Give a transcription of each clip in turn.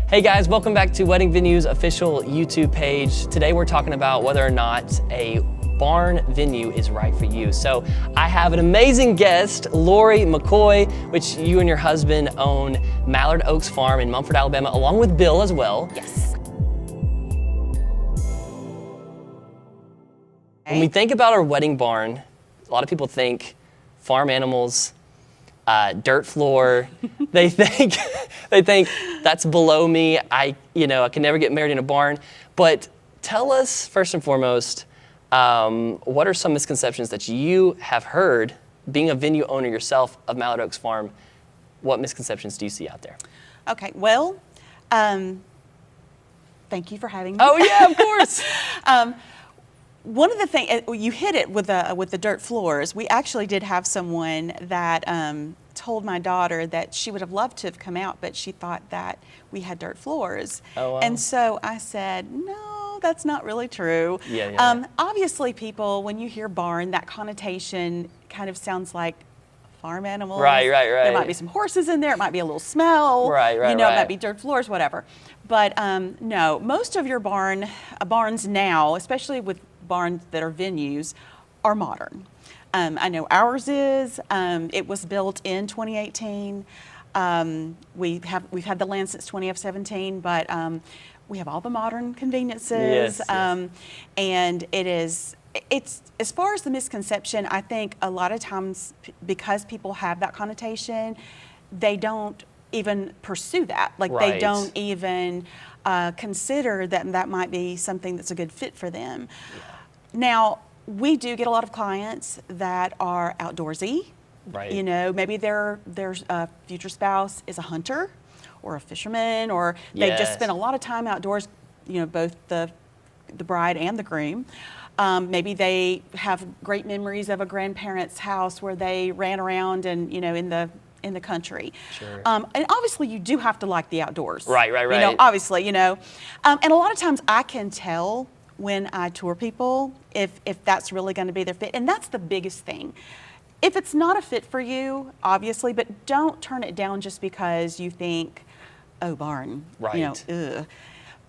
Hey guys, welcome back to Wedding Venue's official YouTube page. Today we're talking about whether or not a barn venue is right for you. So I have an amazing guest, Lorrie Macoy, which you and your husband own Mallard Oaks Farm in Munford, Alabama, along with Bill as well. Yes. When we think about our wedding barn, a lot of people think farm animals, dirt floor. They think that's below me. I can never get married in a barn. But tell us first and foremost, what are some misconceptions that you have heard, being a venue owner yourself of Mallard Oaks Farm? What misconceptions do you see out there? Okay. Well, thank you for having me. Oh yeah, of course. One of the things, you hit it with the dirt floors. We actually did have someone that told my daughter that she would have loved to have come out, but she thought that we had dirt floors. Oh, wow. And so I said, no, that's not really true. Yeah. Obviously, people, when you hear barn, that connotation kind of sounds like farm animals. Right. There might be some horses in there. It might be a little smell. Right. It might be dirt floors, whatever. But no, most of your barns now, especially with barns that are venues, are modern. I know ours is. It was built in 2018. We've had the land since 2017, but we have all the modern conveniences. Yes. And it's as far as the misconception, I think a lot of times because people have that connotation, they don't even pursue that. Like Right. they don't even consider that might be something that's a good fit for them. Yeah. Now, we do get a lot of clients that are outdoorsy. Right. Maybe their future spouse is a hunter or a fisherman, or they've just spent a lot of time outdoors, both the bride and the groom. Maybe they have great memories of a grandparent's house where they ran around and, in the country. Sure. And obviously you do have to like the outdoors. Right. Obviously, and a lot of times I can tell when I tour people if that's really going to be their fit. And that's the biggest thing. If it's not a fit for you, obviously, but don't turn it down just because you think, oh, barn. Right. Ugh.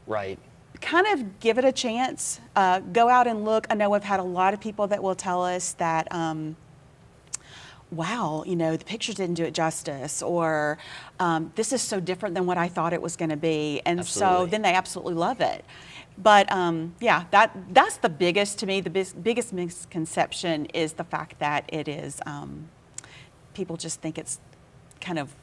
Right. Kind of give it a chance. Go out and look. I know I've had a lot of people that will tell us that, wow, the pictures didn't do it justice, or this is so different than what I thought it was going to be. And Absolutely. so then they absolutely love it. But that's the biggest, to me, the biggest misconception is the fact that it is, people just think it's kind of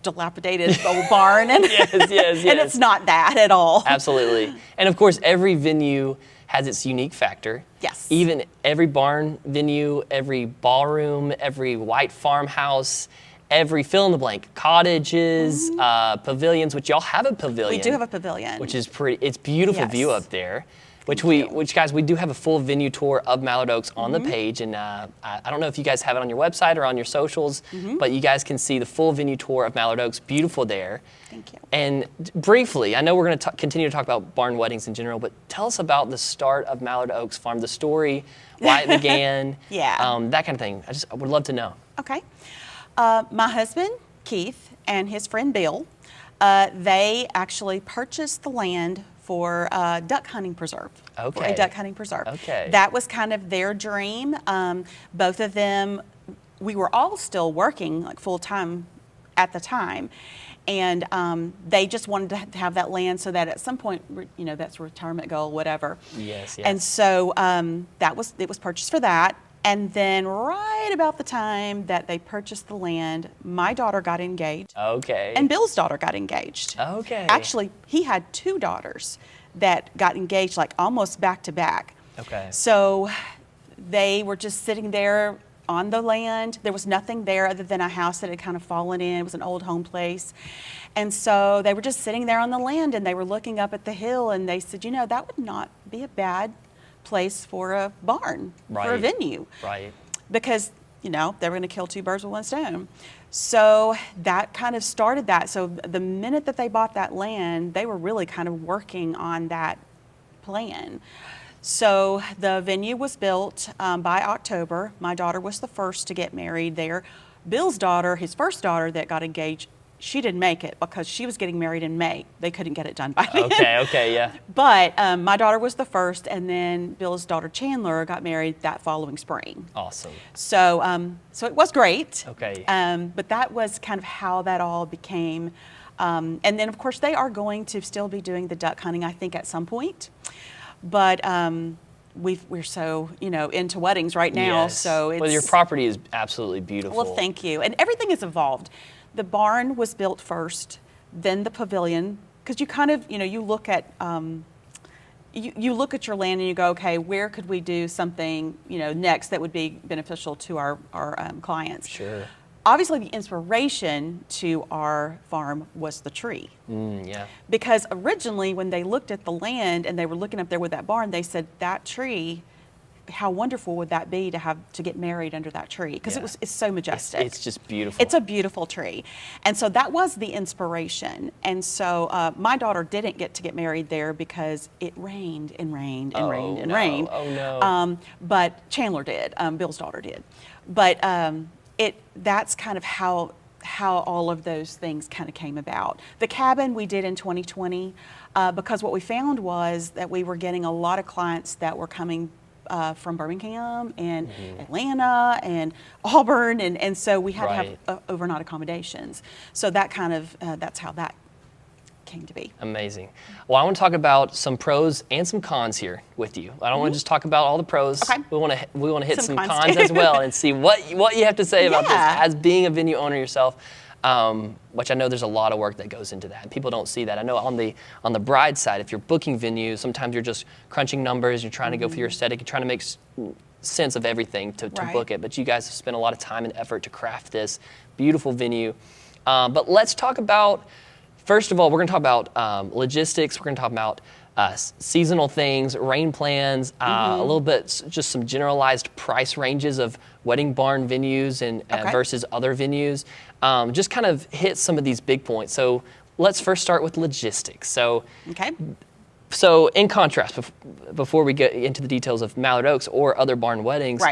dilapidated old barn. And, Yes. and it's not that at all. Absolutely. And of course, every venue has its unique factor. Yes. Even every barn venue, every ballroom, every white farmhouse, every fill in the blank, cottages, pavilions, which y'all have a pavilion. We do have a pavilion. Which is it's beautiful Yes. view up there. Which guys, we do have a full venue tour of Mallard Oaks on the page, and I don't know if you guys have it on your website or on your socials, but you guys can see the full venue tour of Mallard Oaks. Beautiful there. Thank you. And briefly, I know we're going to continue to talk about barn weddings in general, but tell us about the start of Mallard Oaks Farm, the story, why it began, Yeah. That kind of thing. I would love to know. Okay. My husband, Keith, and his friend Bill, they actually purchased the land for a duck hunting preserve. Okay. For a duck hunting preserve. Okay. That was kind of their dream. Both of them, we were all still working like full time at the time. And they just wanted to have that land so that at some point, that's a retirement goal, whatever. Yes. And so it was purchased for that. And then right about the time that they purchased the land, my daughter got engaged. Okay. And Bill's daughter got engaged. Okay. Actually, he had two daughters that got engaged like almost back to back. Okay. So they were just sitting there on the land. There was nothing there other than a house that had kind of fallen in. It was an old home place. And so they were just sitting there on the land, and they were looking up at the hill, and they said, that would not be a bad place for a barn, for a venue. Right. Because, they were going to kill two birds with one stone. So that kind of started that. So the minute that they bought that land, they were really kind of working on that plan. So the venue was built by October. My daughter was the first to get married there. Bill's daughter, his first daughter that got engaged, she didn't make it because she was getting married in May. They couldn't get it done by then. Okay, yeah. But my daughter was the first, and then Bill's daughter Chandler got married that following spring. Awesome. So so it was great. Okay. But that was kind of how that all became. And then, of course, they are going to still be doing the duck hunting, I think, at some point. But we're so, into weddings right now. Yes. So it's... Well, your property is absolutely beautiful. Well, thank you. And everything has evolved. The barn was built first, then the pavilion, because you kind of, you look at you look at your land and you go, okay, where could we do something, next that would be beneficial to our clients? Sure. Obviously, the inspiration to our farm was the tree. Yeah. Because originally, when they looked at the land and they were looking up there with that barn, they said that tree, how wonderful would that be to get married under that tree? Because it's so majestic. It's just beautiful. It's a beautiful tree. And so that was the inspiration. And so my daughter didn't get to get married there because it rained and rained and rained and rained. Oh, no. But Chandler did. Bill's daughter did. But that's kind of how all of those things kind of came about. The cabin we did in 2020 because what we found was that we were getting a lot of clients that were coming from Birmingham and Atlanta and Auburn, and so we had to have overnight accommodations. So that kind of, that's how that came to be. Amazing. Well, I want to talk about some pros and some cons here with you. I don't want to just talk about all the pros. Okay. We want to hit some cons as well and see what you have to say about this as being a venue owner yourself. Which I know there's a lot of work that goes into that. People don't see that. I know on the bride side, if you're booking venues, sometimes you're just crunching numbers, you're trying to go for your aesthetic, you're trying to make sense of everything to book it. But you guys have spent a lot of time and effort to craft this beautiful venue. But let's talk about, first of all, we're going to talk about logistics. We're going to talk about seasonal things, rain plans, a little bit just some generalized price ranges of wedding barn venues and versus other venues. Just kind of hit some of these big points. So let's first start with logistics. So in contrast, before we get into the details of Mallard Oaks or other barn weddings,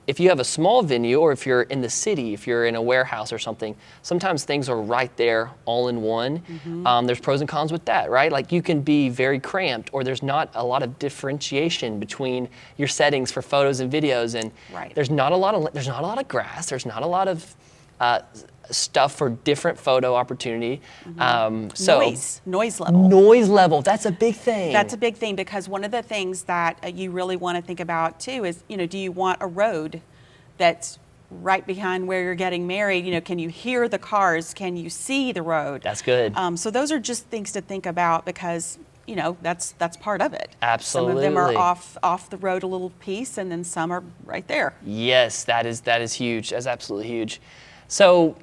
if you have a small venue or if you're in the city, if you're in a warehouse or something, sometimes things are right there all in one. There's pros and cons with that, right? Like you can be very cramped or there's not a lot of differentiation between your settings for photos and videos, and there's not a lot of grass, there's not a lot of stuff for different photo opportunity. Noise level. Noise level, that's a big thing. That's a big thing because one of the things that you really want to think about too is, do you want a road that's right behind where you're getting married? Can you hear the cars? Can you see the road? That's good. So those are just things to think about because that's part of it. Absolutely. Some of them are off the road a little piece, and then some are right there. Yes, that is huge. That's absolutely huge. So,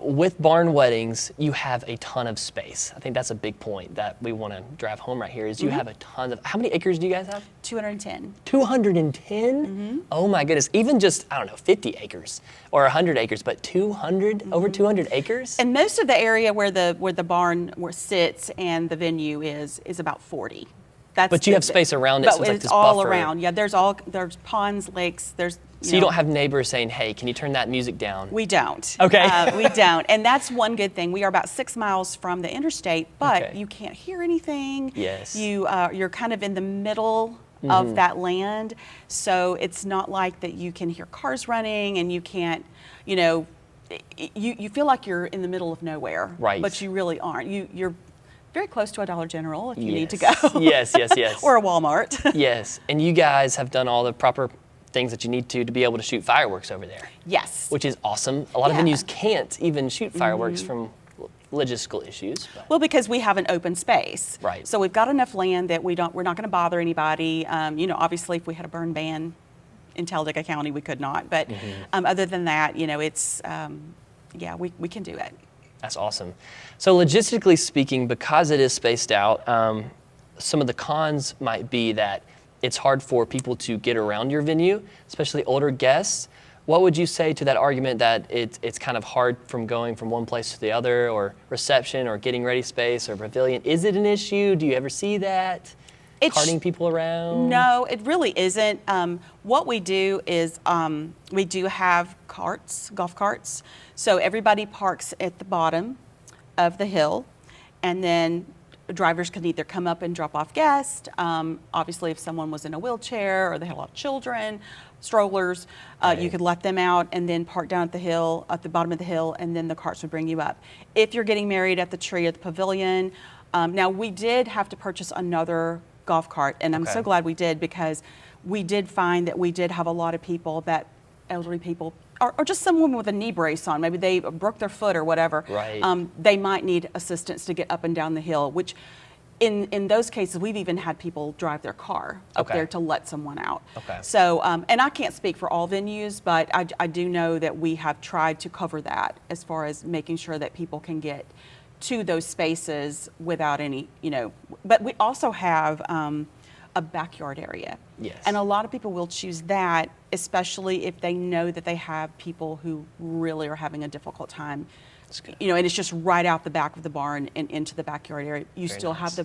with barn weddings, you have a ton of space. I think that's a big point that we want to drive home right here is you have a ton of, how many acres do you guys have? 210. 210? Oh my goodness. Even just, 50 acres or 100 acres, but 200, over 200 acres? And most of the area where the barn sits and the venue is about 40. But you have space around it, so it's like this all buffer. Around. Yeah, there's ponds, lakes, So you don't have neighbors saying, hey, can you turn that music down? We don't. Okay. We don't. And that's one good thing. We are about 6 miles from the interstate, but you can't hear anything. Yes. You're kind of in the middle of that land. So it's not like that you can hear cars running and you can't, you feel like you're in the middle of nowhere. Right. But you really aren't. You're very close to a Dollar General if you need to go. Yes. Or a Walmart. Yes. And you guys have done all the proper things that you need to be able to shoot fireworks over there. Yes. Which is awesome. A lot of venues can't even shoot fireworks from logistical issues. Well, because we have an open space. Right. So we've got enough land that we're not going to bother anybody. Obviously if we had a burn ban in Talladega County, we could not. But other than that, it's, we can do it. That's awesome. So logistically speaking, because it is spaced out, some of the cons might be that it's hard for people to get around your venue, especially older guests. What would you say to that argument that it's kind of hard from going from one place to the other, or reception or getting ready space or pavilion? Is it an issue? Do you ever see that? carting people around? No, it really isn't. What we do is we do have carts, golf carts. So everybody parks at the bottom of the hill, and then drivers can either come up and drop off guests. Obviously, if someone was in a wheelchair or they had a lot of children, strollers, you could let them out and then park down at the hill, at the bottom of the hill, and then the carts would bring you up. If you're getting married at the tree at the pavilion, now we did have to purchase another golf cart, and I'm so glad we did, because we did find that we did have a lot of people, that elderly people, or just someone with a knee brace on, maybe they broke their foot or whatever. Right. They might need assistance to get up and down the hill, which in those cases, we've even had people drive their car up there to let someone out. So, and I can't speak for all venues, but I do know that we have tried to cover that as far as making sure that people can get to those spaces without any, but we also have a backyard area. Yes. And a lot of people will choose that, especially if they know that they have people who really are having a difficult time. And it's just right out the back of the barn and into the backyard area. You still have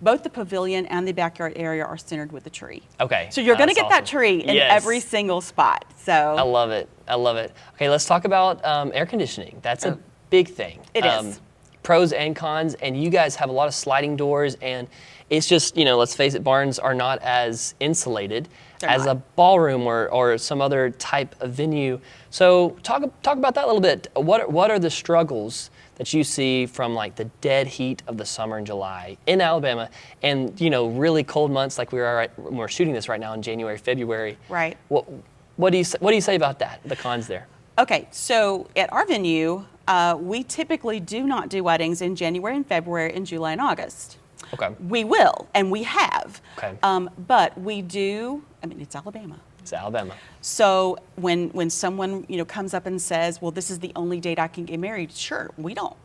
both the pavilion and the backyard area are centered with the tree. Okay. So you're going to get that tree in every single spot. So I love it. I love it. Okay, let's talk about air conditioning. That's a big thing. It is. Pros and cons, and you guys have a lot of sliding doors, and it's just, let's face it, barns are not as insulated as a ballroom or some other type of venue. So talk about that a little bit. What are the struggles that you see from like the dead heat of the summer in July in Alabama, and really cold months like we're shooting this right now in January, February. Right. What do you say about that? The cons there. Okay, so at our venue, we typically do not do weddings in January and February, in July and August. Okay. We will, and we have. Okay. But we do, it's Alabama. It's Alabama. So when someone, comes up and says, well, this is the only date I can get married, sure, we don't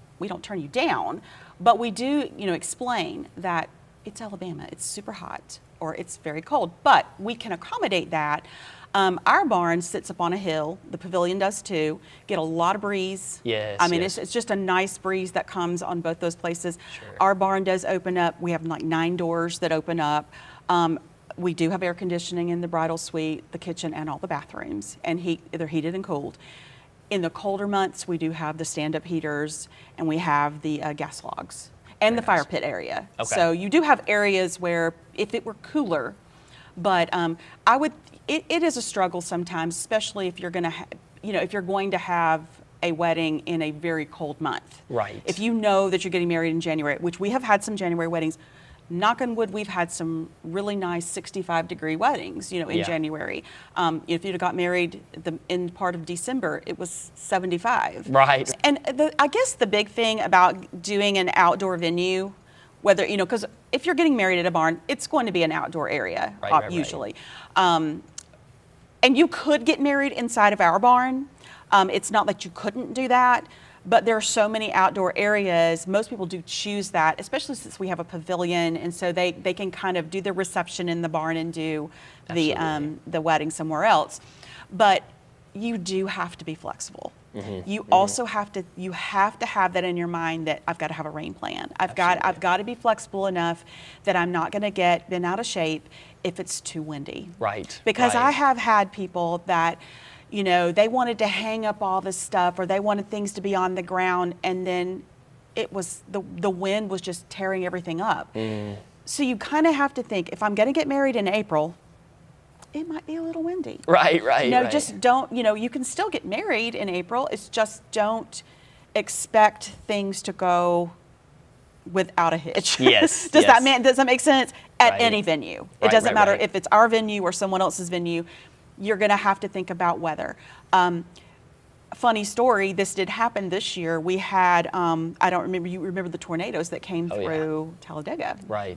turn you down, but we do, explain that it's Alabama, it's super hot, or it's very cold, but we can accommodate that. Our barn sits up on a hill. The pavilion does too. Get a lot of breeze. Yes. It's just a nice breeze that comes on both those places. Sure. Our barn does open up. We have like 9 doors that open up. We do have air conditioning in the bridal suite, the kitchen, and all the bathrooms, and they're heated and cooled. In the colder months, we do have the stand-up heaters, and we have the gas logs and the fire pit area. Okay. So you do have areas where, if it were cooler, but it is a struggle sometimes, especially if you're going to, if you're going to have a wedding in a very cold month. Right. If you know that you're getting married in January, which we have had some January weddings. Knock on wood, we've had some really nice 65-degree weddings, in January. If you'd have got married in part of December, it was 75. Right. And I guess the big thing about doing an outdoor venue, whether, because if you're getting married at a barn, it's going to be an outdoor area, usually. And you could get married inside of our barn. It's not that you couldn't do that, but there are so many outdoor areas. Most people do choose that, especially since we have a pavilion, and so they can kind of do the reception in the barn and do the wedding somewhere else. But you do have to be flexible. You also have to have that in your mind that I've got to have a rain plan. I've got to be flexible enough that I'm not going to get bent out of shape if it's too windy. Right. Because I have had people that, they wanted to hang up all this stuff, or they wanted things to be on the ground, and then it was the wind was just tearing everything up. So you kind of have to think, if I'm going to get married in April, it might be a little windy. Right. Just don't, you can still get married in April. It's just don't expect things to go without a hitch. Yes. Does that make sense? At any venue. It doesn't matter if it's our venue or someone else's venue. You're going to have to think about weather. Funny story, this did happen this year. We had, I don't remember, you remember the tornadoes that came through Talladega. Right.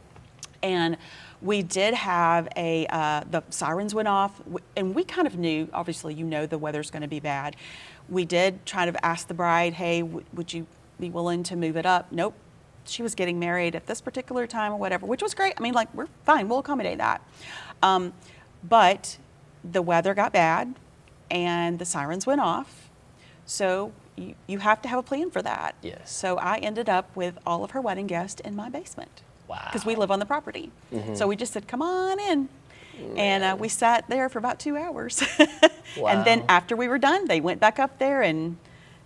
And we did have the sirens went off, and we kind of knew, obviously, the weather's going to be bad. We did try to ask the bride, hey, would you be willing to move it up? Nope. She was getting married at this particular time or whatever, which was great. We're fine, we'll accommodate that. But the weather got bad, and the sirens went off. So you have to have a plan for that. Yes. So I ended up with all of her wedding guests in my basement. Wow. Because we live on the property. So we just said, come on in. And we sat there for about 2 hours. And then after we were done, they went back up there and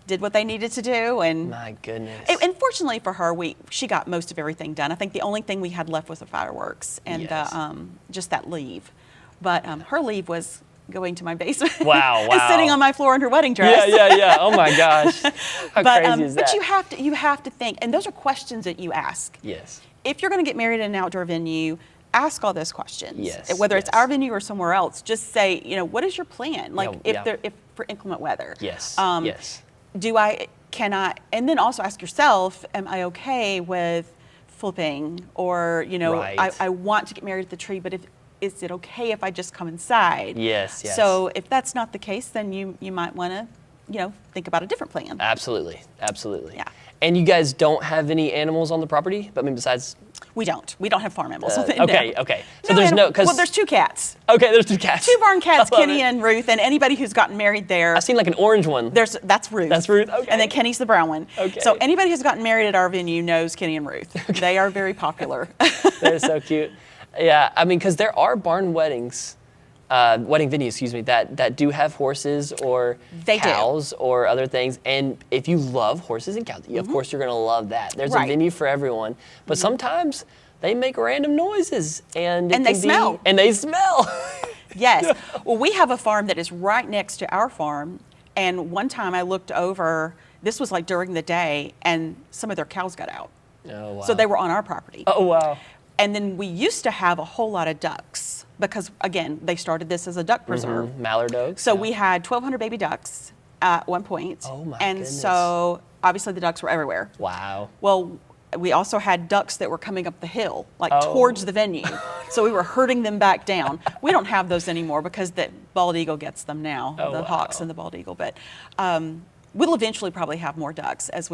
did what they needed to do. And my goodness. And fortunately for her, she got most of everything done. I think the only thing we had left was the fireworks and just that leave. But her leave was going to my basement. Wow, and sitting on my floor in her wedding dress. Yeah. Oh my gosh. How crazy is that? But you have to think, and those are questions that you ask. Yes. If you're going to get married in an outdoor venue, ask all those questions. Yes. Whether it's our venue or somewhere else, just say, what is your plan? Like if for inclement weather. Yes. Yes. Can I, and then also ask yourself, am I okay with flipping? Or, Right. I want to get married at the tree, but is it okay if I just come inside? Yes. So if that's not the case, then you might want to, think about a different plan. Absolutely. Yeah. And you guys don't have any animals on the property, but I mean, besides. We don't have farm animals. Okay. So there's well, there's 2 cats. Okay, there's 2 cats. 2 barn cats, Kenny it. and Ruth, and anybody who's gotten married there. I've seen like an orange one. That's Ruth. That's Ruth, okay. And then Kenny's the brown one. Okay. So anybody who's gotten married at our venue knows Kenny and Ruth. Okay. They are very popular. They're so cute. Yeah, I mean, because there are barn weddings, wedding venues, that do have horses or cows or other things. And if you love horses and cows, of course you're going to love that. There's a venue for everyone. But sometimes they make random noises and they smell. And they smell. Yes. Well, we have a farm that is right next to our farm. And one time I looked over, this was like during the day, and some of their cows got out. Oh, wow. So they were on our property. Oh, wow. And then we used to have a whole lot of ducks because, again, they started this as a duck preserve. Mallard Oaks. So we had 1,200 baby ducks at one point. Oh, my and goodness. so obviously the ducks were everywhere. Wow. Well, we also had ducks that were coming up the hill, towards the venue. So we were herding them back down. We don't have those anymore because the bald eagle gets them now, the hawks and the bald eagle. But we'll eventually probably have more ducks as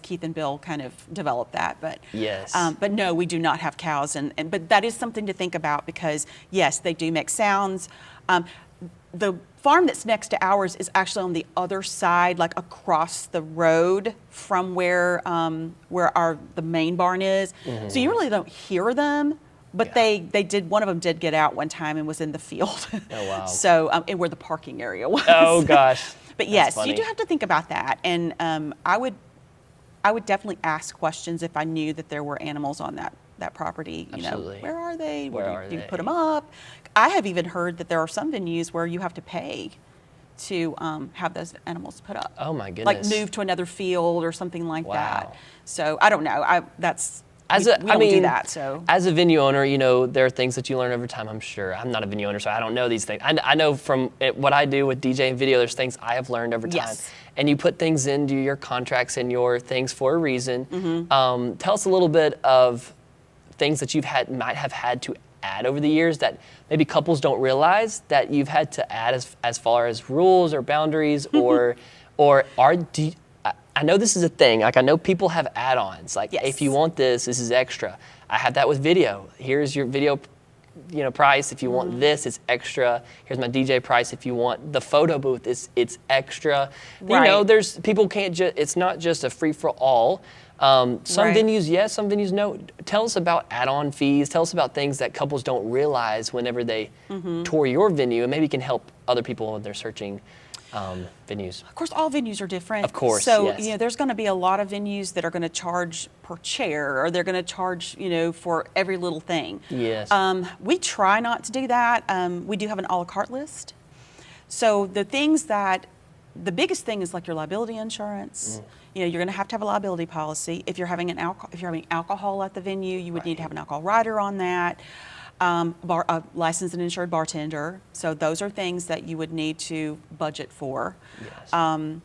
Keith and Bill kind of develop that. But yes. But no, we do not have cows. But that is something to think about because, yes, they do make sounds. The farm that's next to ours is actually on the other side, like across the road from where the main barn is. So you really don't hear them. But one of them did get out one time and was in the field. Oh, wow. So, and where the parking area was. Oh, gosh. But yes, you do have to think about that. And I would definitely ask questions if I knew that there were animals on that property. Absolutely. Where are they? Do you they? put them up? I have even heard that there are some venues where you have to pay to have those animals put up. Oh my goodness. Like move to another field or something like Wow. that. So I don't know. We don't do that. So as a venue owner, there are things that you learn over time. I'm sure. I'm not a venue owner, so I don't know these things. I know from what I do with DJ and video, there's things I have learned over time. Yes. And you put things into your contracts and your things for a reason. Mm-hmm. Tell us a little bit of things that might have had to add over the years that maybe couples don't realize that you've had to add as far as rules or boundaries or I know this is a thing. Like I know people have add-ons. Like if you want this is extra. I had that with video. Here's your video, price. If you want this, it's extra. Here's my DJ price. If you want the photo booth, it's extra. Right. There's people can't just. It's not just a free for all. Some venues yes, some venues no. Tell us about add-on fees. Tell us about things that couples don't realize whenever they tour your venue, and maybe can help other people when they're searching venues. Of course, all venues are different. Of course, so yes. There's going to be a lot of venues that are going to charge per chair, or they're going to charge for every little thing. Yes. We try not to do that. We do have an a la carte list. So the biggest thing is like your liability insurance. You're going to have a liability policy. If you're having alcohol at the venue, you would need to have an alcohol rider on that. A licensed and insured bartender. So those are things that you would need to budget for. Yes.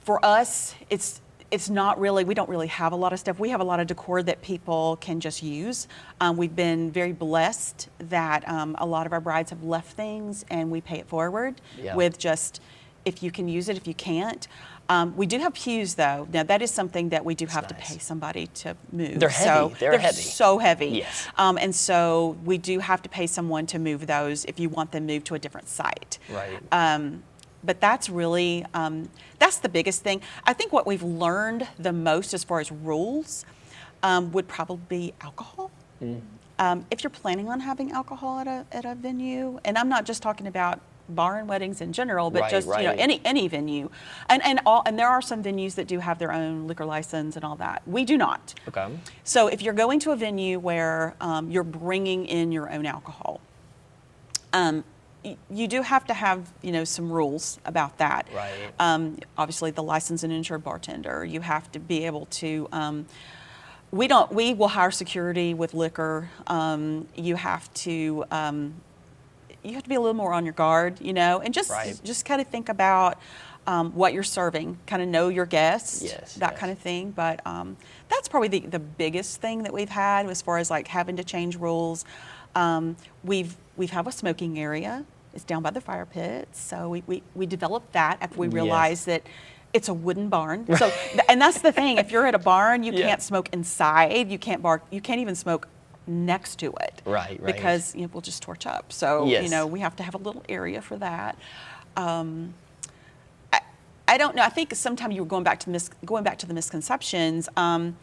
For us, it's not really, we don't really have a lot of stuff. We have a lot of decor that people can just use. We've been very blessed that a lot of our brides have left things and we pay it forward with just, if you can use it, if you can't. We do have pews though. Now that is something that we do have to pay somebody to move. They're heavy. They're heavy. So heavy. Yes. And so we do have to pay someone to move those if you want them moved to a different site. Right. But that's really, that's the biggest thing. I think what we've learned the most as far as rules would probably be alcohol. If you're planning on having alcohol at a venue, and I'm not just talking about barn weddings in general, but just you know any venue, and there are some venues that do have their own liquor license and all that. We do not. Okay. So if you're going to a venue where you're bringing in your own alcohol, you do have to have some rules about that. Right. Obviously, the licensed and insured bartender. You have to be able to. We will hire security with liquor. You have to be a little more on your guard, and just kind of think about what you're serving, kind of know your guests, that kind of thing. But that's probably the biggest thing that we've had as far as like having to change rules. We've have a smoking area. It's down by the fire pit, so we developed that after we realized that. It's a wooden barn. So, and that's the thing. If you're at a barn, you can't smoke inside. You can't even smoke next to it. Right. Because we'll just torch up. So, we have to have a little area for that. I don't know. I think sometimes you were going back to the misconceptions. I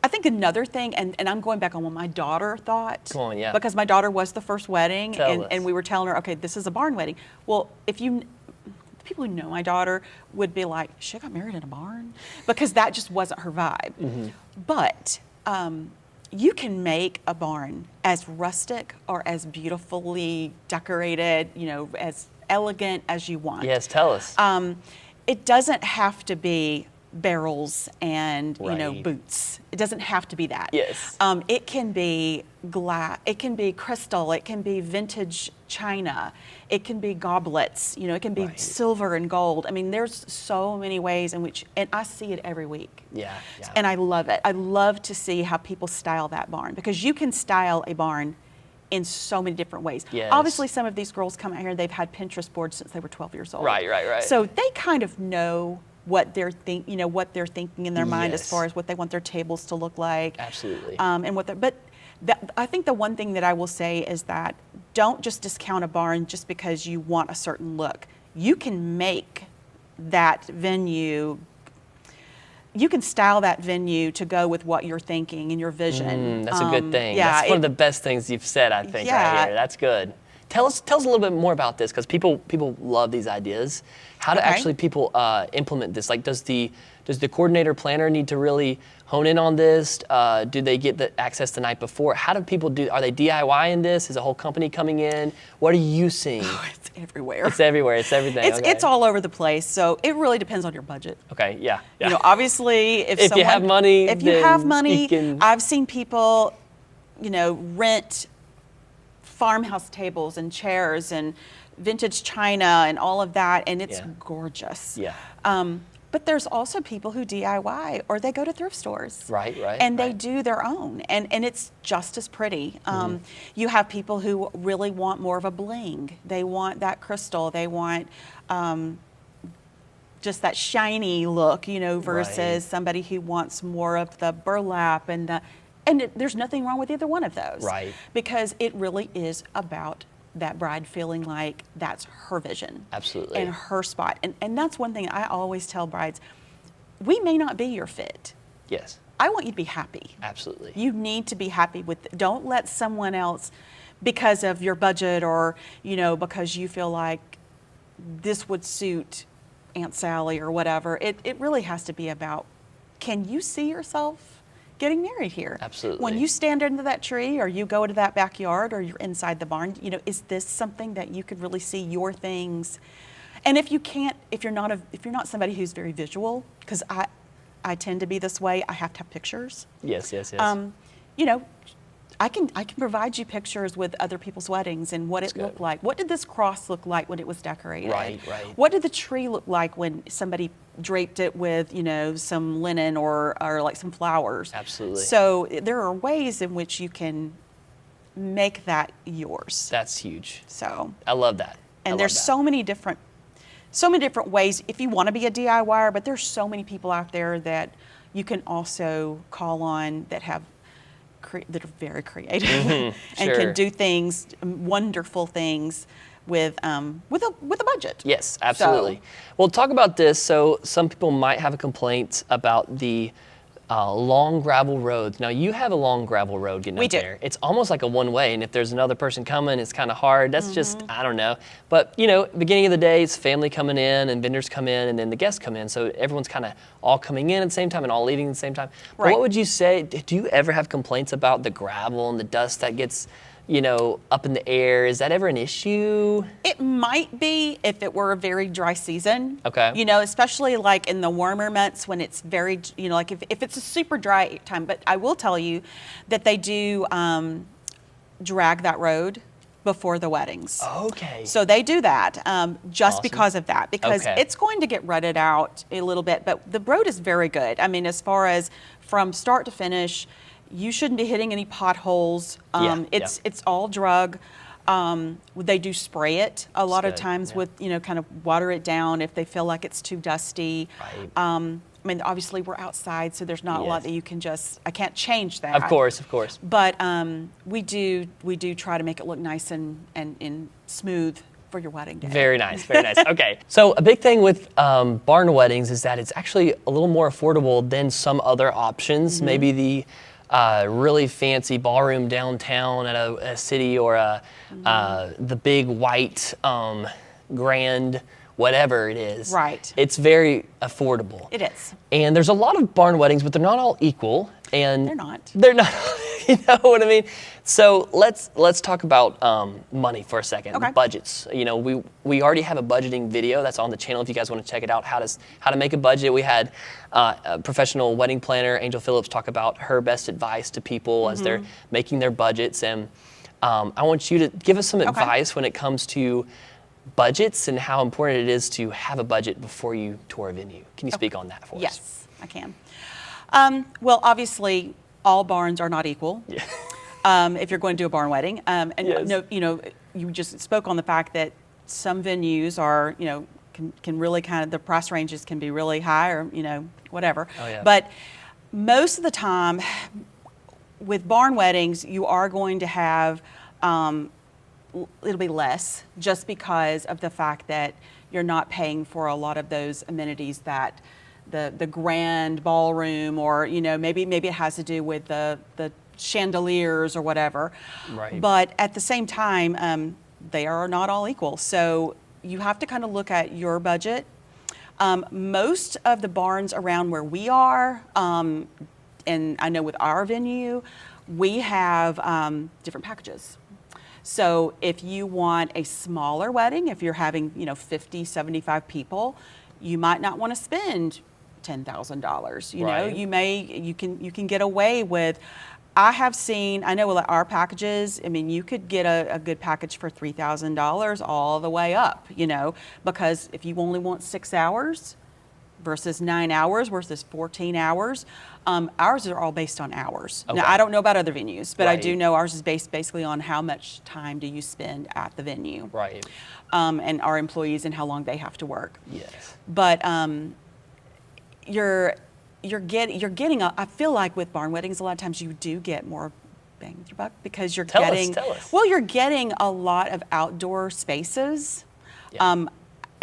think another thing, and I'm going back on what my daughter thought. Go on, yeah. Because my daughter was the first wedding, Tell us. And we were telling her, okay, this is a barn wedding. Well, people who know my daughter would be like, she got married in a barn? Because that just wasn't her vibe. Mm-hmm. But you can make a barn as rustic or as beautifully decorated, as elegant as you want. Yes, tell us. It doesn't have to be barrels and boots. It doesn't have to be that. Yes. It can be glass. It can be crystal. It can be vintage china. It can be goblets. It can be silver and gold. I mean, there's so many ways in which, and I see it every week. Yeah. And I love it. I love to see how people style that barn, because you can style a barn in so many different ways. Yes. Obviously, some of these girls come out here, they've had Pinterest boards since they were 12 years old. Right. So they kind of know what they're thinking in their mind as far as what they want their tables to look like. Absolutely. I think the one thing that I will say is that don't just discount a barn just because you want a certain look. You can make that venue. You can style that venue to go with what you're thinking and your vision. That's a good thing. Yeah, that's one of the best things you've said, I think, right here. That's good. Tell us a little bit more about this, because people love these ideas. How do actually people implement this? Like, does the coordinator planner need to really hone in on this? Do they get the access the night before? How do people do? Are they DIYing this? Is a whole company coming in? What are you seeing? Oh, it's everywhere. It's everywhere. It's everything. It's all over the place. So it really depends on your budget. Okay. Yeah. Obviously, if you have money, I've seen people, rent farmhouse tables and chairs and vintage china and all of that, and it's gorgeous. Yeah. But there's also people who DIY, or they go to thrift stores. Right. And they do their own, and it's just as pretty. You have people who really want more of a bling. They want that crystal. They want just that shiny look, versus somebody who wants more of the burlap and there's nothing wrong with either one of those. Right. Because it really is about that bride feeling like that's her vision. Absolutely. And her spot. And that's one thing I always tell brides. We may not be your fit. Yes. I want you to be happy. Absolutely. You need to be happy don't let someone else, because of your budget or, because you feel like this would suit Aunt Sally or whatever. It really has to be about, can you see yourself getting married here? Absolutely. When you stand under that tree, or you go to that backyard, or you're inside the barn, is this something that you could really see your things? And if you're not somebody who's very visual, because I tend to be this way, I have to have pictures. Yes. I can provide you pictures with other people's weddings and what it looked like. What did this cross look like when it was decorated? Right. What did the tree look like when somebody draped it with, some linen or like some flowers? Absolutely. So there are ways in which you can make that yours. That's huge. So I love that. And there's so many different ways if you want to be a DIYer, but there's so many people out there that you can also call on that are very creative and can do things, wonderful things with a budget. Yes, absolutely. Well, talk about this. So some people might have a complaint about the long gravel roads. Now you have a long gravel road getting We up do. there. It's almost like a one-way, and if there's another person coming, it's kind of hard. That's just, Mm-hmm. I don't know. But beginning of the day, it's family coming in, and vendors come in, and then the guests come in. So everyone's kind of all coming in at the same time and all leaving at the same time. But Right. what would you say? Do you ever have complaints about the gravel and the dust that gets, up in the air? Is that ever an issue? It might be if it were a very dry season. Okay. Especially like in the warmer months when it's very, like if it's a super dry time. But I will tell you that they do drag that road before the weddings. Okay. So they do that just Awesome. because of that, because Okay. it's going to get rutted out a little bit, but the road is very good. I mean, as far as from start to finish, you shouldn't be hitting any potholes. It's all drug. They do spray it a lot of good, times yeah. with, kind of water it down if they feel like it's too dusty. Right. I mean, obviously we're outside, so there's not a lot Yes. that you can I can't change that. Of course. But we do try to make it look nice and smooth for your wedding day. Very nice, very nice. Okay, so a big thing with barn weddings is that it's actually a little more affordable than some other options. Mm-hmm. Maybe the really fancy ballroom downtown at a city, or the big white grand whatever it is. Right. It's very affordable. It is. And there's a lot of barn weddings, but they're not all equal. And They're not. They're not. You know what I mean? So let's talk about money for a second. Okay. Budgets. We already have a budgeting video that's on the channel if you guys want to check it out. How to make a budget. We had a professional wedding planner, Angel Phillips, talk about her best advice to people as they're making their budgets. And I want you to give us some advice when it comes to budgets and how important it is to have a budget before you tour a venue. Can you speak on that for us? Yes, I can. Well, obviously, all barns are not equal. Yeah. If you're going to do a barn wedding, and Yes. you just spoke on the fact that some venues are, can really the price ranges can be really high, or whatever. Oh, yeah. But most of the time, with barn weddings, you are going to have it'll be less, just because of the fact that you're not paying for a lot of those amenities that the grand ballroom, or maybe it has to do with the chandeliers or whatever. Right. But at the same time, they are not all equal. So you have to kind of look at your budget. Most of the barns around where we are, and I know with our venue, we have different packages. So if you want a smaller wedding, if you're having 50, 75 people, you might not want to spend $10,000. Right. You can get away with. I know with our packages, I mean, you could get a good package for $3,000 all the way up, because if you only want 6 hours versus 9 hours versus 14 hours, ours are all based on hours. Okay. Now, I don't know about other venues, but I do Right. know ours is based basically on how much time do you spend at the venue. Right. And our employees and how long they have to work. Yes. But you're getting I feel like with barn weddings, a lot of times you do get more bang with your buck, because you're Tell getting us. well, you're getting a lot of outdoor spaces. Yeah.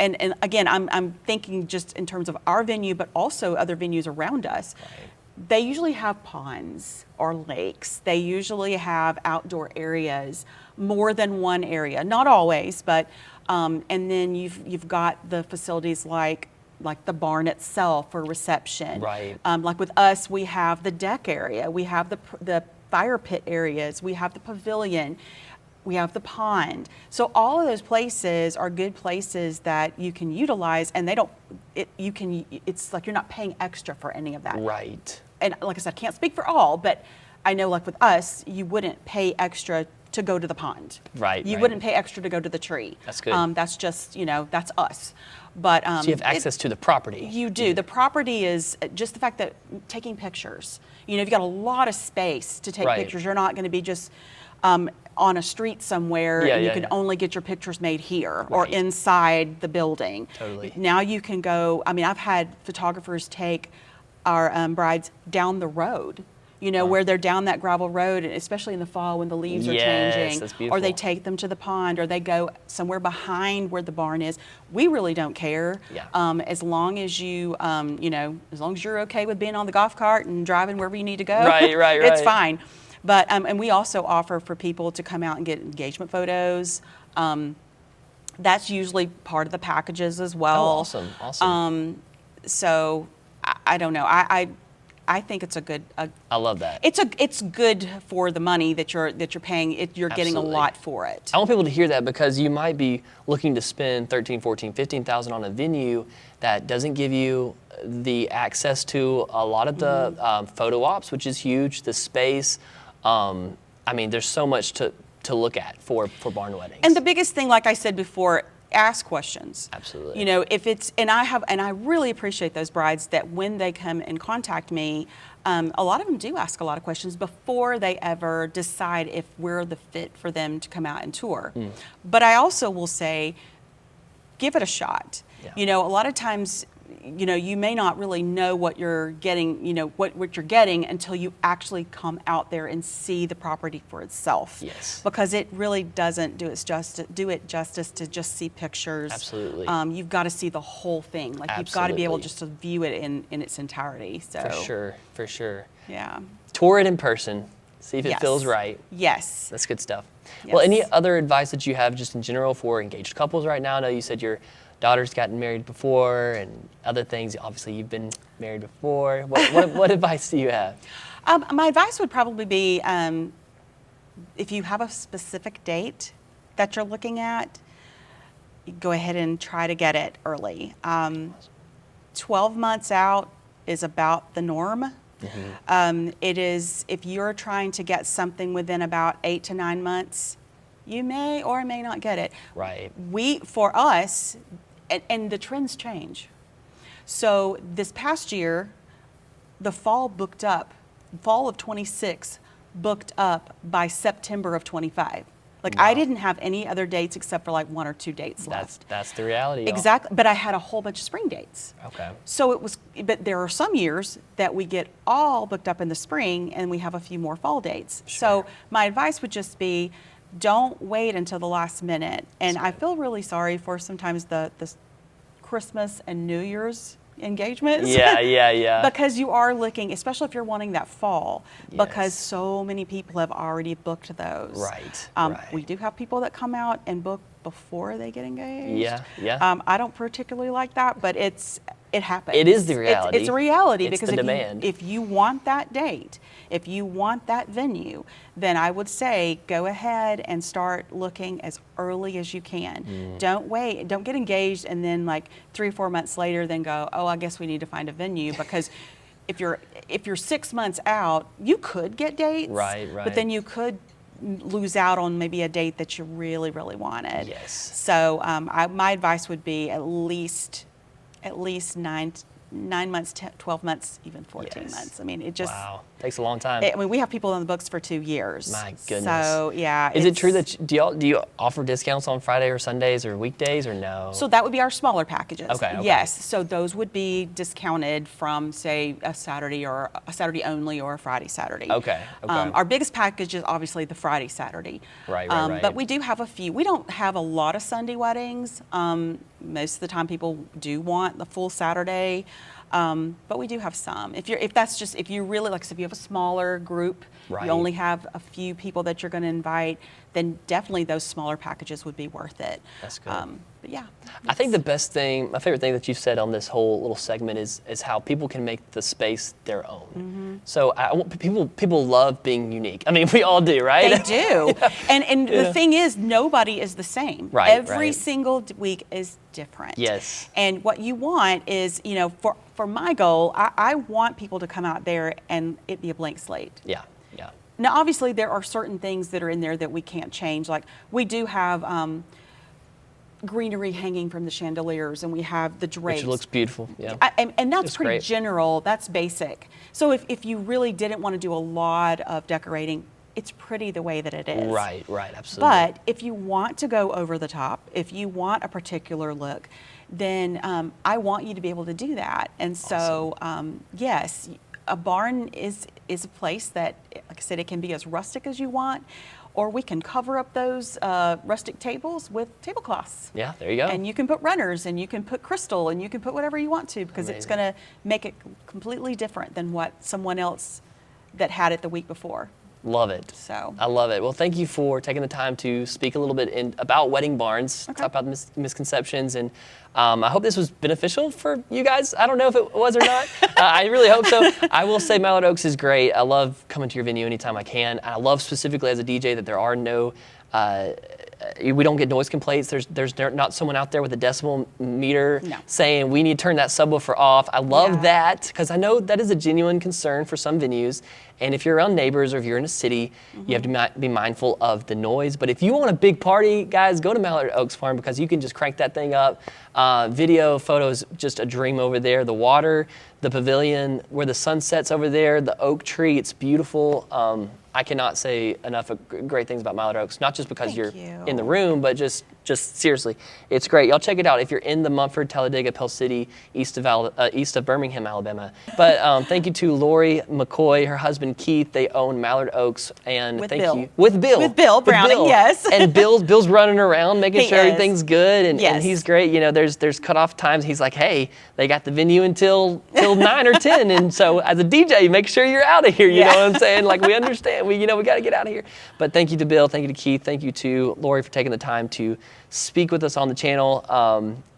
And again, I'm thinking just in terms of our venue, but also other venues around us. Right. They usually have ponds or lakes. They usually have outdoor areas, more than one area. Not always, but and then you've got the facilities like the barn itself for reception. Right. Like with us, we have the deck area, we have the fire pit areas, we have the pavilion, we have the pond. So all of those places are good places that you can utilize, and it's like you're not paying extra for any of that. Right. And like I said, I can't speak for all, but I know like with us, you wouldn't pay extra to go to the pond. Right, You right. wouldn't pay extra to go to the tree. That's good. That's just, that's us. But So you have access to the property. You do. The property is just the fact that taking pictures. You've got a lot of space to take Right. pictures. You're not going to be just on a street somewhere, and you can only get your pictures made here or Right. inside the building. Totally. Now you can go. I mean, I've had photographers take our brides down the road where they're down that gravel road, and especially in the fall when the leaves are changing, that's or they beautiful. take them to the pond, or they go somewhere behind where the barn is. We really don't care. Yeah. As long as you, as long as you're okay with being on the golf cart and driving wherever you need to go, Right. it's fine. But and we also offer for people to come out and get engagement photos. That's usually part of the packages as well. Oh, awesome. So I don't know. I think it's a good. I love that. It's good for the money that you're paying. You're getting a Absolutely. lot for it. I want people to hear that, because you might be looking to spend 13, 14, 15,000 on a venue that doesn't give you the access to a lot of the photo ops, which is huge, the space. I mean, there's so much to look at for barn weddings. And the biggest thing, like I said before, ask questions. Absolutely. If it's, and I really appreciate those brides that when they come and contact me, a lot of them do ask a lot of questions before they ever decide if we're the fit for them to come out and tour. But I also will say, give it a shot. Yeah. A lot of times, you may not really know what you're getting, what you're getting until you actually come out there and see the property for itself. Yes. Because it really doesn't do it justice to just see pictures. Absolutely. You've got to see the whole thing. Like you've got to be able Absolutely. just to view it in its entirety. So For sure. Yeah. Tour it in person. See if it Yes. feels right. Yes. That's good stuff. Well, Yes. any other advice that you have just in general for engaged couples right now? I know you said your daughter's gotten married before and other things. Obviously, you've been married before. What advice do you have? My advice would probably be, if you have a specific date that you're looking at, go ahead and try to get it early. 12 months out is about the norm. It is, if you're trying to get something within about 8 to 9 months, you may or may not get it. Right. For us, and the trends change. So this past year, the fall of 26 booked up by September of 25. Like Wow. I didn't have any other dates except for like 1 or 2 dates left. That's the reality. y'all. Exactly, but I had a whole bunch of spring dates. Okay. So but there are some years that we get all booked up in the spring and we have a few more fall dates. So my advice would just be, don't wait until the last minute. And I feel really sorry for sometimes the Christmas and New Year's engagements. Yeah. Because you are looking, especially if you're wanting that fall, because Yes. so many people have already booked those. Right. We do have people that come out and book before they get engaged. Yeah. I don't particularly like that, but it happens. It is the reality. It's a reality It's because the demand. if you want that date, if you want that venue, then I would say go ahead and start looking as early as you can. Don't wait. Don't get engaged and then like 3 or 4 months later then go, oh, I guess we need to find a venue, because if you're 6 months out, you could get dates. Right. But then you could lose out on maybe a date that you really, really wanted. Yes. So my advice would be at least 9 months, 12 months, even 14 Yes. months. I mean, it just, Wow. Takes a long time. we have people on the books for 2 years. My goodness. So yeah. Is it true that do you offer discounts on Friday or Sundays or weekdays or no? So that would be our smaller packages. Okay. Yes. So those would be discounted from, say, a Saturday or a Saturday only or a Friday, Saturday. Okay. Our biggest package is obviously the Friday, Saturday. Right. But we do have a few. We don't have a lot of Sunday weddings. Most of the time people do want the full Saturday. But we do have some. If you really, like, so if you have a smaller group, Right. you only have a few people that you're going to invite, then definitely those smaller packages would be worth it. That's good. But yeah. I think the best thing, my favorite thing that you've said on this whole little segment is how people can make the space their own. So I want people love being unique. I mean, we all do, right? They do. And the thing is, nobody is the same. Right, Every right. single week is different. Yes. And what you want is, for my goal, I want people to come out there and it be a blank slate. Yeah. Now, obviously, there are certain things that are in there that we can't change. Like, we do have greenery hanging from the chandeliers, and we have the drapes. Which looks beautiful. Yeah. And that's It's pretty great. general. That's basic. So if you really didn't want to do a lot of decorating, it's pretty the way that it is. Right. Absolutely. But if you want to go over the top, if you want a particular look, then I want you to be able to do that. And so, yes, a barn is a place that, like I said, it can be as rustic as you want, or we can cover up those rustic tables with tablecloths. Yeah, there you go. And you can put runners, and you can put crystal, and you can put whatever you want to, because it's going to make it completely different than what someone else that had it the week before. Love it. So I love it. Well, thank you for taking the time to speak a little bit about wedding barns, talk about misconceptions, and I hope this was beneficial for you guys. I don't know if it was or not. I really hope so. I will say Mallard Oaks is great. I love coming to your venue anytime I can. I love specifically as a DJ that there are no we don't get noise complaints. There's not someone out there with a decibel meter saying we need to turn that subwoofer off. I love that, because I know that is a genuine concern for some venues. And if you're around neighbors or if you're in a city, you have to be mindful of the noise. But if you want a big party, guys, go to Mallard Oaks Farm, because you can just crank that thing up. Video, photos, just a dream over there. The water, the pavilion, where the sun sets over there, the oak tree, it's beautiful. I cannot say enough of great things about Mallard Oaks, not just because you're in the room, but just seriously, it's great. Y'all check it out if you're in the Munford, Talladega, Pell City, east of Birmingham, Alabama. But thank you to Lorrie Macoy, her husband Keith. They own Mallard Oaks, and with thank Bill. you with Bill Browning, yes. And Bill's running around making sure everything's good, and he's great. You know, there's cutoff times. He's like, hey, they got the venue until 9 or 10, and so as a DJ, make sure you're out of here. You know what I'm saying? Like, we understand. We got to get out of here. But thank you to Bill, thank you to Keith, thank you to Lorrie for taking the time to speak with us on the channel.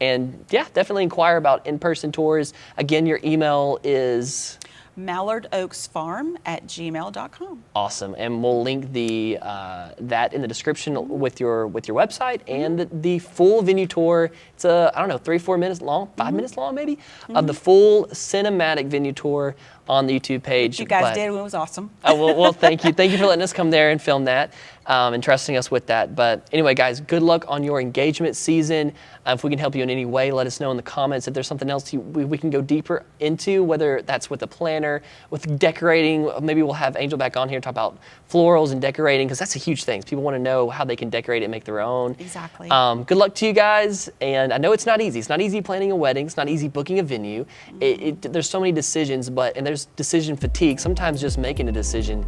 And yeah, definitely inquire about in-person tours. Again, your email is mallardoaksfarm@gmail.com. Awesome, and we'll link that in the description with your website and the full venue tour. It's I don't know, 3-4 minutes long, 5 minutes long maybe, of the full cinematic venue tour on the YouTube page. You guys did, it was awesome. Well, thank you. Thank you for letting us come there and film that and trusting us with that. But anyway, guys, good luck on your engagement season. If we can help you in any way, let us know in the comments. If there's something else we can go deeper into, whether that's with a planner, with decorating. Maybe we'll have Angel back on here to talk about florals and decorating, because that's a huge thing. People want to know how they can decorate it and make their own. Exactly. Good luck to you guys. And I know it's not easy. It's not easy planning a wedding. It's not easy booking a venue. There's so many decisions, and there's decision fatigue. Sometimes just making a decision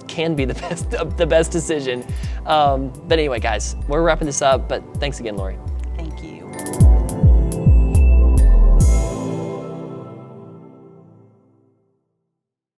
can be the best decision. But anyway, guys, we're wrapping this up. But thanks again, Lorrie.